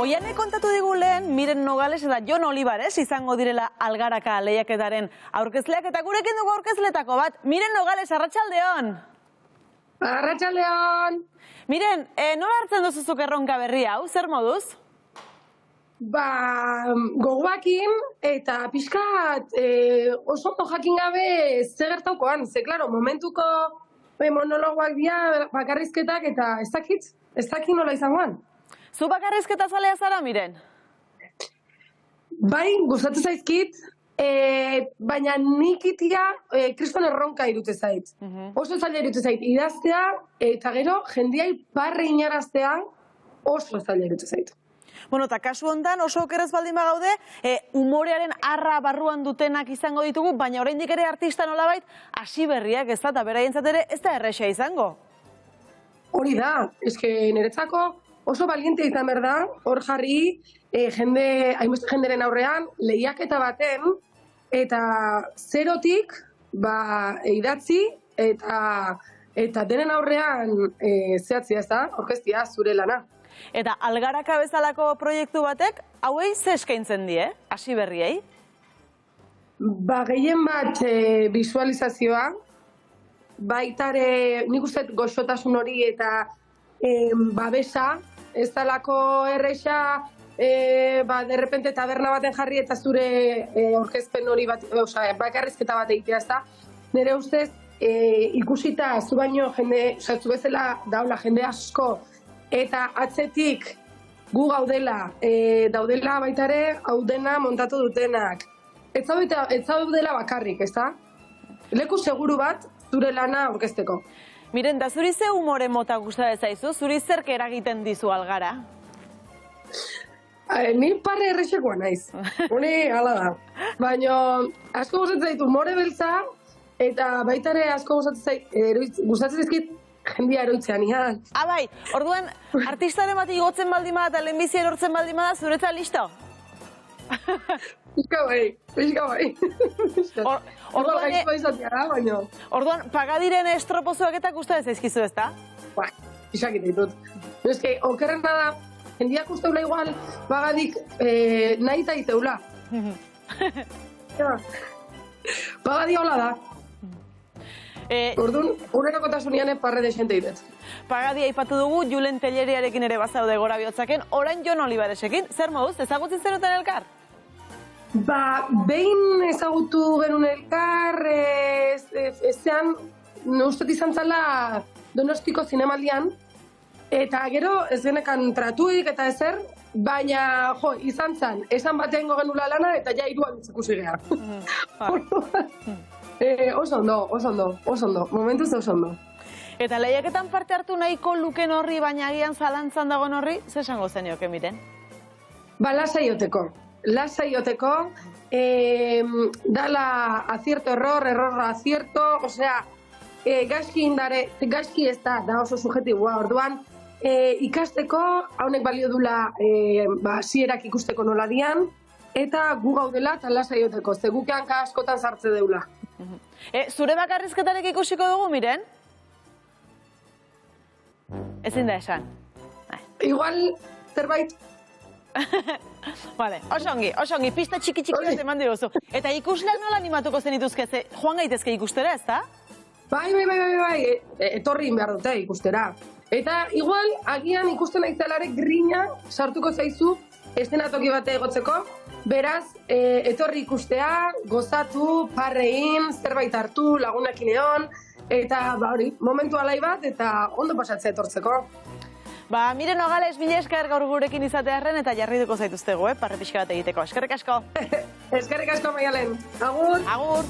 Oianek kontatu digu lehen, Miren Nogales eta Jon Olivares izango direla Algaraka lehiaketaren aurkezleak, eta gurekin dugu aurkezletako bat. Miren Nogales, arratsaldeon! Arratsaldeon! Miren, nola hartzen duzuzuk erronka berri hau, zer moduz? Gogoakin eta pixkat oso ondo jakin gabe ze gertaukoan. Ze, klaro, momentuko monologoak dira bakarrizketak eta ez dakit nola izangoan. Zu bakarrizketa zalea zara, Miren? Bai, gustatu zaizkit, baina nik itia kriston erronka irute zait. Oso zaila irute zait idaztea, eta gero jendiai barre inaraztea oso zaila irute zait. Bueno, eta kasu hontan oso okerrez baldin bagaude, umorearen arra barruan dutenak izango ditugu, baina oraindik ere artista nolabait hasi berriak ez da, eta beraientzat ere ez da erresa izango. Hori da, eske niretzako oso baliente izan behar da, hor jarri, hainbeste jenderen aurrean, lehiaketa baten, eta zerotik, idatzi, eta denen aurrean zehatzia ez da, orkestia, zure lana. Eta Algaraka bezalako proiektu batek, hauei ze eskaintzen die, hasi berriei? Gehien bat visualizazioa, baitare, nik uste goxotasun hori eta babesa, ez dalako erresa, derrepente taberna baten jarri eta zure orkezpen hori bat, bakarrizketa bat egitea, ez da. Nire ustez, ikusita zu baino jende, zu bezala daula jende asko, eta atzetik gu gaudela, daudela baitare, hau dena montatu dutenak. Ez daudela bakarrik, ez da? Leku seguru bat, zure lana orkesteko. Miren, da zuri ze umore mota gustatzen zaizu? Zuri zerk eragiten dizu Algara? Ni parre errexekoa naiz. Honi, hala da. Baina asko gustatzen zait umore beltza, eta baita ere asko gustatzen zaizkit jendia eroitzean, ian. Bai, orduan, artistaren bat igotzen baldin bada eta lehenbizi erortzen baldin bada, zuretzat listo? Pixka bai. Orduan, Pagadiren estropozuak eta gustatzen zaizkizu, ezta? Ba, izakit ditut. Eske, okerrena da, jendiak usteula igual, Pagadik nahi eta iteula. Pagadi hola da. Orduan, unerokotasunean parre desente idez. Pagadi aipatu dugu, Julen Telleriarekin ere bazaude gora bihotzaken, orain Jon Olivaresekin. Zer moduz, ezagutzen zenuten elkar? Behin ezagutu genuen elkar, ezean, ustet izan zala Donostiko zinemaldian, eta gero ez genekan tratuik eta ezer, baina, izan zen, esan batean genula lana eta ja hiruan ikusi geha. Oso ondo, momentuz oso ondo. Eta lehiaketan parte hartu nahiko luken horri, baina agian zalantzan dagoen horri, ze esango zenioke, Miren? Lasaioteko, dala acierto, error, acierto, osea, gaizki ez da oso subjetiboa, orduan, ikasteko, haunek balio dula hasierak ikusteko nola dian, eta gu gaudela eta lasaioteko, ze gukean askotan sartze deula. Zure bakarrizketarek ikusiko dugu, Miren? Ezin da esan. Igual, zerbait. Vale, oso ongi, pista txiki bat eman diguzu. Eta ikusleak nola animatuko zenituzke, joan gaitezke ikustera, ez da? Bai, etorri behar dute ikustera. Eta igual, agian ikusten aitzalarek grina sartuko zaizu eszenatoki bate egotzeko, beraz, etorri ikustea, gozatu, parrein, zerbait hartu, lagunekin egon, eta momentu alai bat eta ondo pasatzea etortzeko. Miren Nogales, mila esker gaur gurekin izatearren eta jarrituko zaituztegu, parre pixka bat egiteko. Eskerrik asko. Eskerrik asko, Maialen. Agur. Agur.